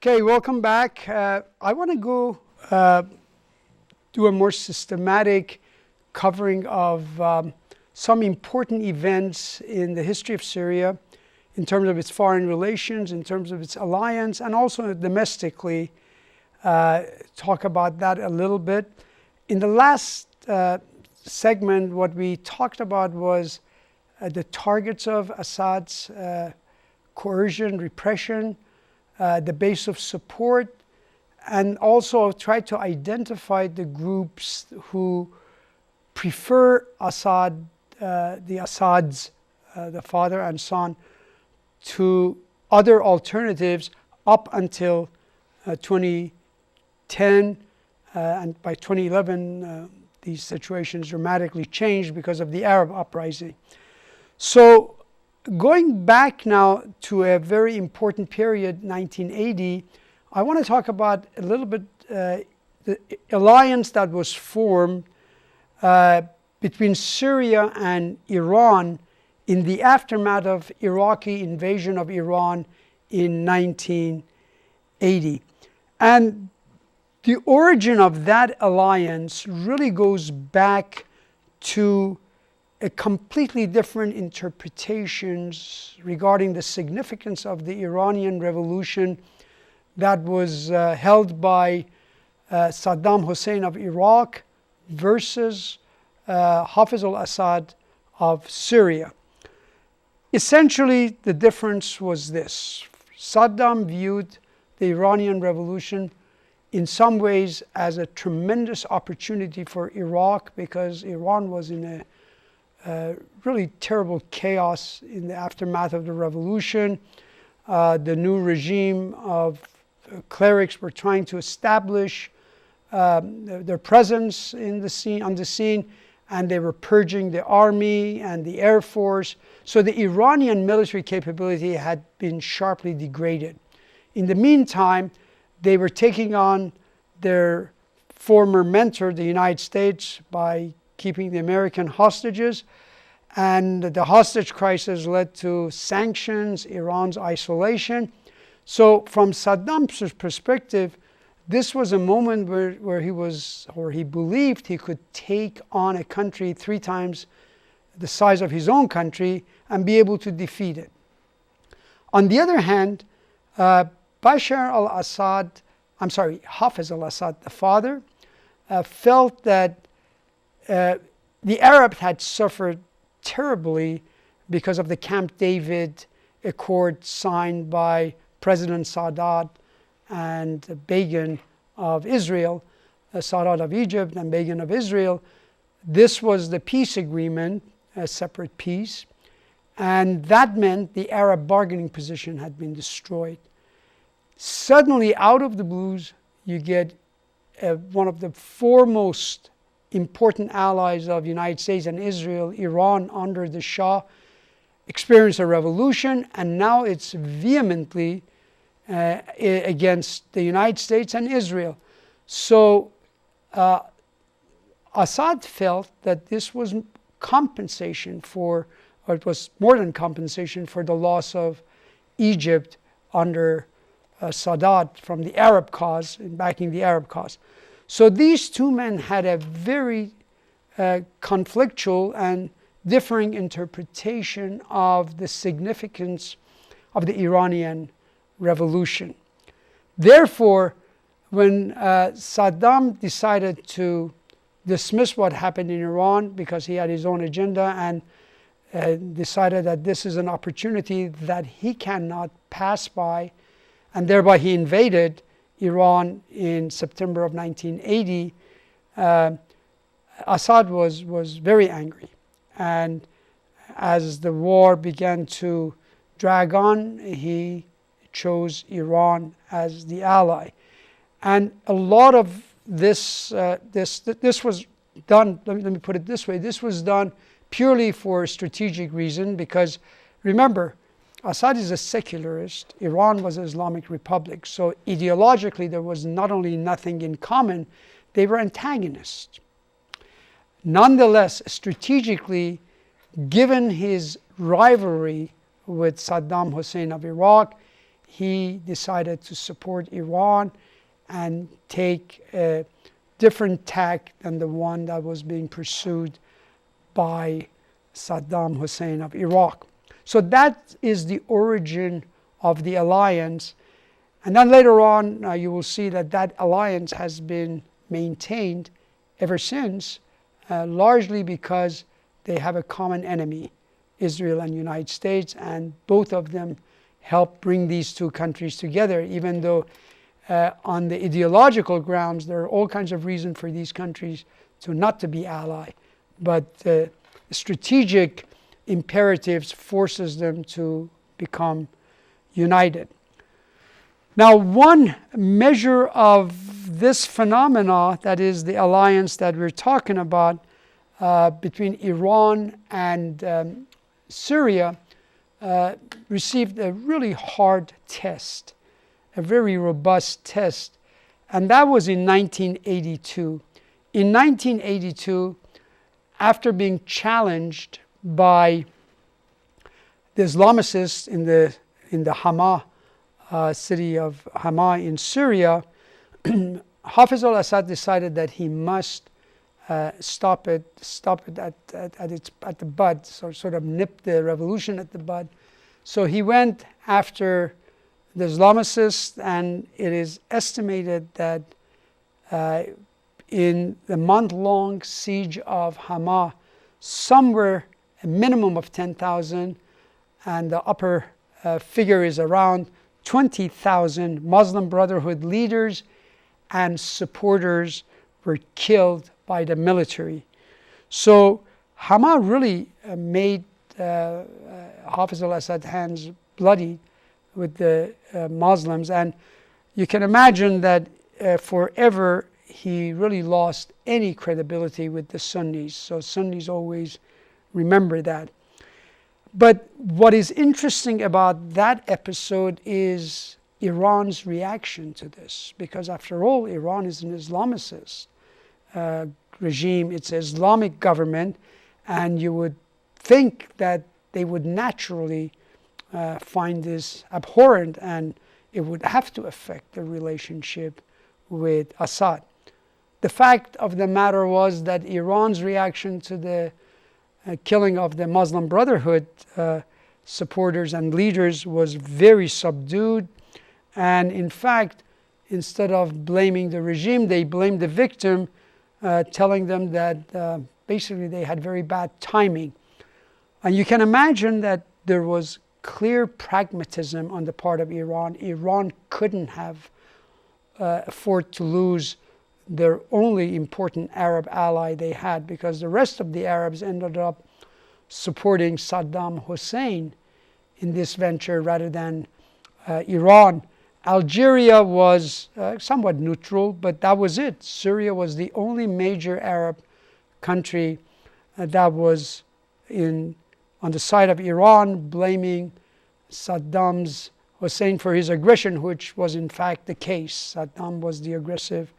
Okay, welcome back. I want to go do a more systematic covering of some important events in the history of Syria in terms of its foreign relations, in terms of its alliance, and also domestically. Talk about that a little bit. In the last segment, what we talked about was the targets of Assad's coercion, repression, the base of support, and also try to identify the groups who prefer Assad, the Assads, the father and son, to other alternatives up until 2010, and by 2011 these situations dramatically changed because of the Arab uprising. So going back now to a very important period, 1980, I want to talk about a little bit the alliance that was formed between Syria and Iran in the aftermath of Iraqi invasion of Iran in 1980. And the origin of that alliance really goes back to a completely different interpretations regarding the significance of the Iranian Revolution that was held by Saddam Hussein of Iraq versus Hafiz al-Assad of Syria. Essentially, the difference was this. Saddam viewed the Iranian Revolution in some ways as a tremendous opportunity for Iraq because Iran was in a really terrible chaos in the aftermath of the revolution. The new regime of clerics were trying to establish their presence in the scene, on the scene, and they were purging the army and the air force. So the Iranian military capability had been sharply degraded. In the meantime, they were taking on their former mentor, the United States, by keeping the American hostages, and the hostage crisis led to sanctions, Iran's isolation. So from Saddam's perspective, this was a moment where he believed he could take on a country 3 times the size of his own country and be able to defeat it. On the other hand, Hafiz al-Assad, the father, felt that the Arabs had suffered terribly because of the Camp David Accord signed by President Sadat and Begin of Israel, Sadat of Egypt and Begin of Israel. This was the peace agreement, a separate peace, and that meant the Arab bargaining position had been destroyed. Suddenly, out of the blues, you get one of the foremost important allies of the United States and Israel, Iran, under the Shah, experienced a revolution, and now it's vehemently against the United States and Israel. So Assad felt that this was compensation for, or it was more than compensation for the loss of Egypt under Sadat from the Arab cause, in backing the Arab cause. So these two men had a very conflictual and differing interpretation of the significance of the Iranian Revolution. Therefore, when Saddam decided to dismiss what happened in Iran because he had his own agenda and decided that this is an opportunity that he cannot pass by, and thereby he invaded Iran in September of 1980, Assad was very angry. And as the war began to drag on, he chose Iran as the ally. And a lot of this was done, let me put it this way, this was done purely for a strategic reason because, remember, Assad is a secularist, Iran was an Islamic republic, so ideologically there was not only nothing in common, they were antagonists. Nonetheless, strategically, given his rivalry with Saddam Hussein of Iraq, he decided to support Iran and take a different tack than the one that was being pursued by Saddam Hussein of Iraq. So that is the origin of the alliance. And then later on, you will see that that alliance has been maintained ever since, largely because they have a common enemy, Israel and United States, and both of them help bring these two countries together, even though on the ideological grounds there are all kinds of reasons for these countries not to be allied, but strategic imperatives forces them to become united. Now, one measure of this phenomena, that is the alliance that we're talking about between Iran and Syria, received a really hard test, a very robust test, and that was in 1982. In 1982, after being challenged by the Islamicists in the Hama city of Hama in Syria, Hafez al-Assad decided that he must stop it at the bud, so sort of nip the revolution at the bud. So he went after the Islamicists, and it is estimated that in the month-long siege of Hama, somewhere a minimum of 10,000, and the upper figure is around 20,000 Muslim Brotherhood leaders and supporters were killed by the military. So Hama really made Hafez al-Assad's hands bloody with the Muslims, and you can imagine that forever he really lost any credibility with the Sunnis. So Sunnis always remember that. But what is interesting about that episode is Iran's reaction to this, because after all, Iran is an Islamicist regime. It's an Islamic government, and you would think that they would naturally find this abhorrent, and it would have to affect the relationship with Assad. The fact of the matter was that Iran's reaction to the killing of the Muslim Brotherhood supporters and leaders was very subdued, and in fact, instead of blaming the regime, they blamed the victim, telling them that basically they had very bad timing. And you can imagine that there was clear pragmatism on the part of Iran. Iran couldn't have afford to lose their only important Arab ally they had, because the rest of the Arabs ended up supporting Saddam Hussein in this venture rather than Iran. Algeria was somewhat neutral, but that was it. Syria was the only major Arab country that was on the side of Iran, blaming Saddam Hussein for his aggression, which was in fact the case. Saddam was the aggressive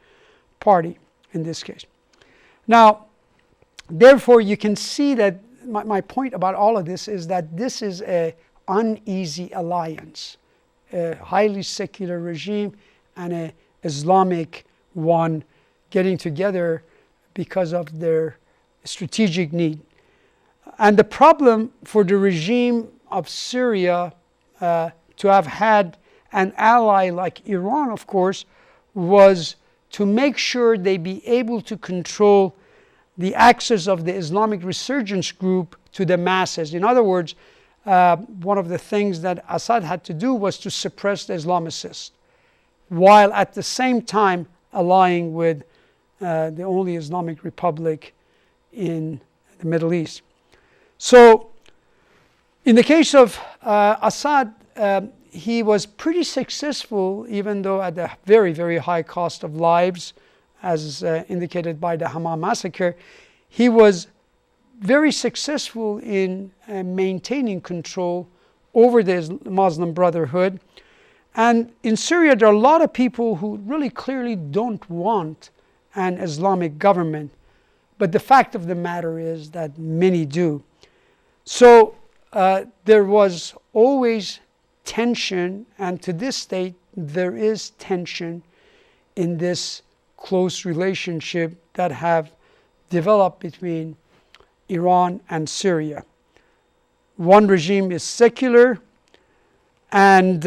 party in this case. Now, therefore, you can see that my point about all of this is that this is an uneasy alliance, a highly secular regime and an Islamic one getting together because of their strategic need. And the problem for the regime of Syria to have had an ally like Iran, of course, was to make sure they be able to control the access of the Islamic resurgence group to the masses. In other words, one of the things that Assad had to do was to suppress the Islamicists, while at the same time allying with the only Islamic republic in the Middle East. So, in the case of Assad, he was pretty successful, even though at a very, very high cost of lives, as indicated by the Hama massacre. He was very successful in maintaining control over the Muslim Brotherhood. And in Syria, there are a lot of people who really clearly don't want an Islamic government. But the fact of the matter is that many do. So there was always tension, and to this date there is tension in this close relationship that have developed between Iran and Syria. One regime is secular, and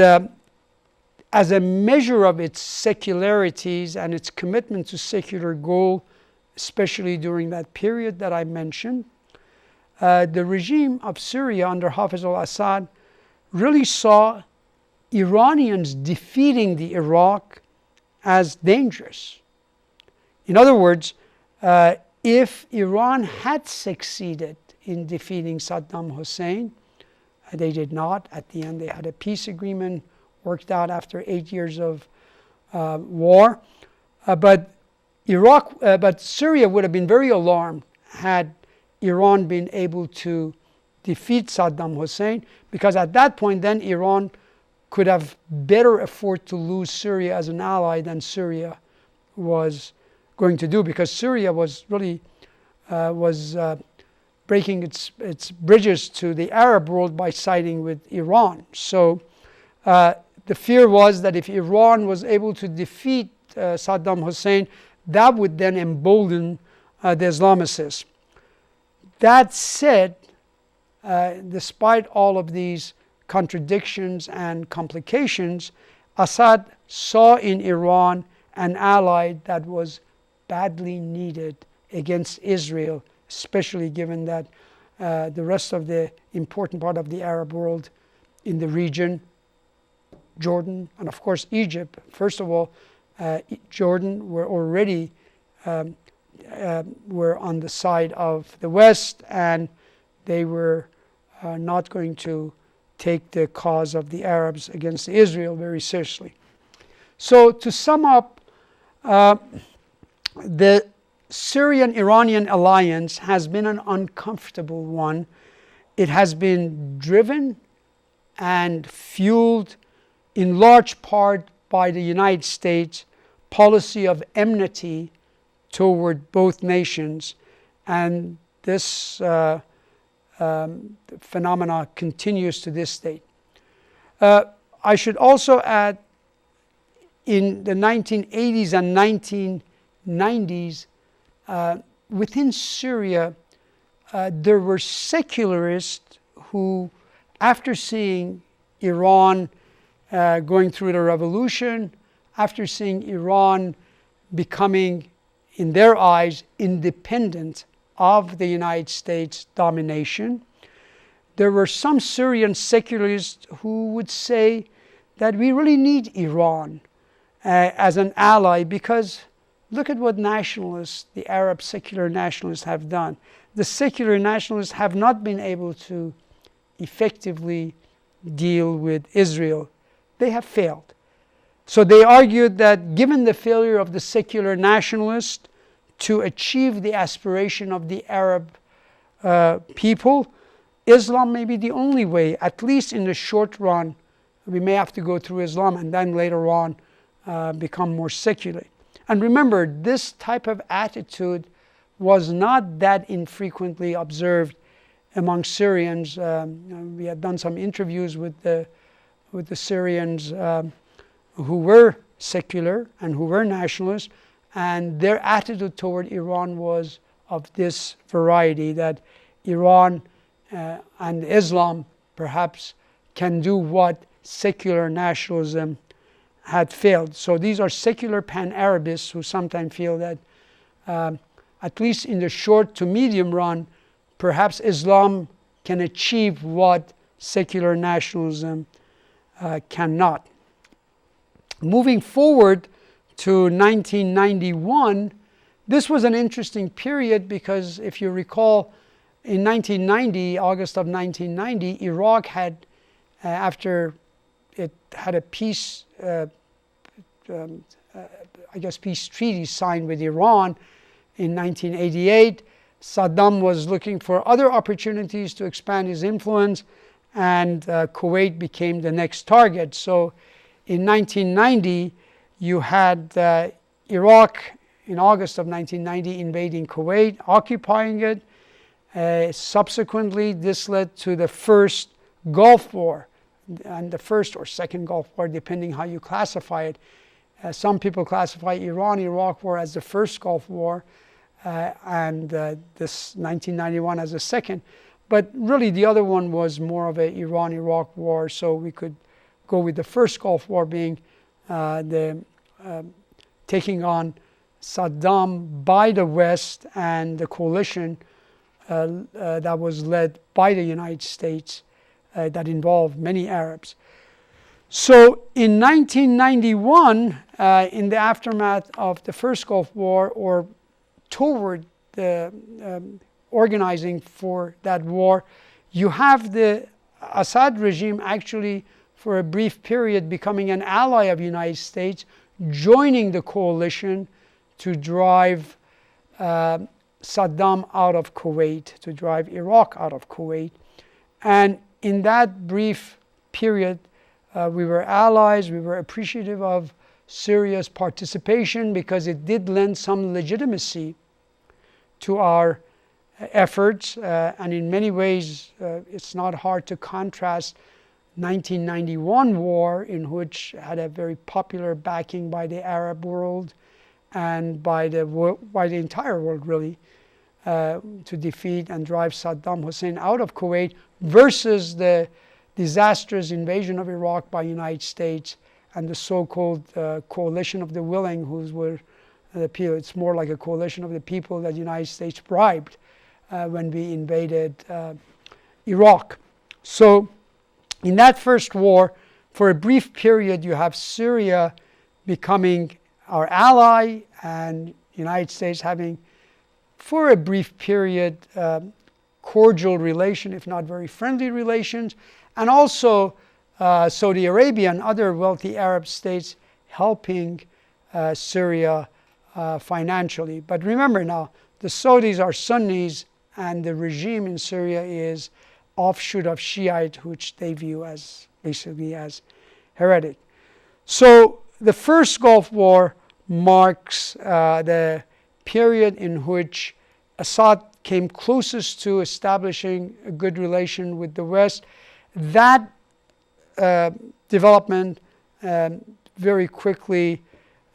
as a measure of its secularities and its commitment to secular goal, especially during that period that I mentioned, the regime of Syria under Hafez al-Assad really saw Iranians defeating the Iraq as dangerous. In other words, if Iran had succeeded in defeating Saddam Hussein, they did not. At the end, they had a peace agreement worked out after 8 years of war. But Syria would have been very alarmed had Iran been able to defeat Saddam Hussein, because at that point then Iran could have better afford to lose Syria as an ally than Syria was going to do, because Syria was really breaking its bridges to the Arab world by siding with Iran. So the fear was that if Iran was able to defeat Saddam Hussein, that would then embolden the Islamicists. That said, despite all of these contradictions and complications, Assad saw in Iran an ally that was badly needed against Israel, especially given that the rest of the important part of the Arab world in the region, Jordan, and of course Egypt. First of all, Jordan were already were on the side of the West, and they were not going to take the cause of the Arabs against Israel very seriously. So to sum up, the Syrian-Iranian alliance has been an uncomfortable one. It has been driven and fueled in large part by the United States policy of enmity toward both nations, and this phenomena continues to this day. I should also add, in the 1980s and 1990s, within Syria, there were secularists who, after seeing Iran going through the revolution, after seeing Iran becoming, in their eyes, independent of the United States domination, there were some Syrian secularists who would say that we really need Iran as an ally, because look at what nationalists, the Arab secular nationalists, have done. The secular nationalists have not been able to effectively deal with Israel. They have failed. So they argued that given the failure of the secular nationalists to achieve the aspiration of the Arab people, Islam may be the only way, at least in the short run. We may have to go through Islam and then later on become more secular. And remember, this type of attitude was not that infrequently observed among Syrians. We had done some interviews with the Syrians who were secular and who were nationalists, and their attitude toward Iran was of this variety, that Iran and Islam perhaps can do what secular nationalism had failed. So these are secular pan-Arabists who sometimes feel that at least in the short to medium run, perhaps Islam can achieve what secular nationalism cannot. Moving forward to 1991, this was an interesting period because if you recall, in 1990, August of 1990, Iraq had, after it had a peace, peace treaty signed with Iran in 1988, Saddam was looking for other opportunities to expand his influence, and Kuwait became the next target. So in 1990, you had Iraq in August of 1990 invading Kuwait, occupying it. Subsequently, this led to the first Gulf War and the first or second Gulf War, depending how you classify it. Some people classify Iran-Iraq War as the first Gulf War, and this 1991 as the second. But really the other one was more of a Iran-Iraq War, so we could go with the first Gulf War being the taking on Saddam by the West and the coalition that was led by the United States that involved many Arabs. So in 1991, in the aftermath of the first Gulf War, or toward the organizing for that war, you have the Assad regime actually for a brief period becoming an ally of the United States, joining the coalition to drive Saddam out of Kuwait, to drive Iraq out of Kuwait. And in that brief period, we were allies. We were appreciative of Syria's participation because it did lend some legitimacy to our efforts. And in many ways, it's not hard to contrast 1991 war, in which had a very popular backing by the Arab world and by the entire world, really, to defeat and drive Saddam Hussein out of Kuwait, versus the disastrous invasion of Iraq by the United States and the so-called coalition of the willing, whose were the people. It's more like a coalition of the people that the United States bribed when we invaded Iraq. So in that first war, for a brief period, you have Syria becoming our ally and the United States having, for a brief period, cordial relation, if not very friendly relations, and also Saudi Arabia and other wealthy Arab states helping Syria financially. But remember now, the Saudis are Sunnis, and the regime in Syria is offshoot of Shiite, which they view as basically as heretic. So the first Gulf War marks the period in which Assad came closest to establishing a good relation with the West. That development very quickly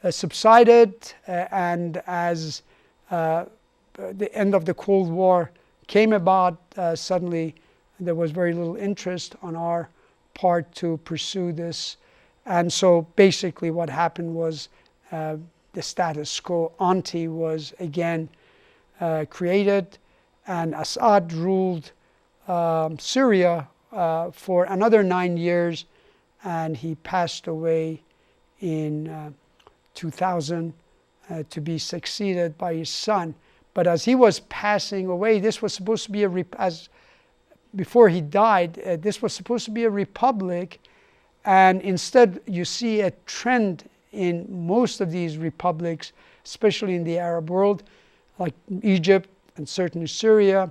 subsided, and as the end of the Cold War came about, suddenly there was very little interest on our part to pursue this. And so basically what happened was the status quo ante was again created, and Assad ruled Syria for another 9 years, and he passed away in 2000 to be succeeded by his son. But as he was passing away, this was supposed to be before he died, this was supposed to be a republic, and instead you see a trend in most of these republics, especially in the Arab world, like Egypt and certainly Syria,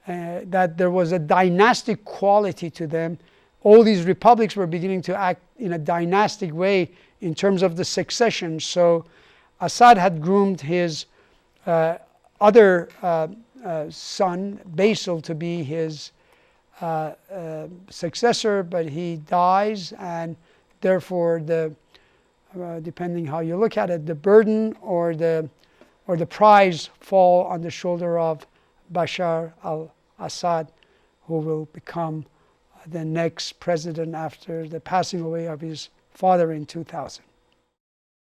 that there was a dynastic quality to them. All these republics were beginning to act in a dynastic way in terms of the succession. So Assad had groomed his other son, Basil, to be his successor, but he dies, and therefore depending how you look at it, the burden or the prize fall on the shoulder of Bashar al-Assad, who will become the next president after the passing away of his father in 2000.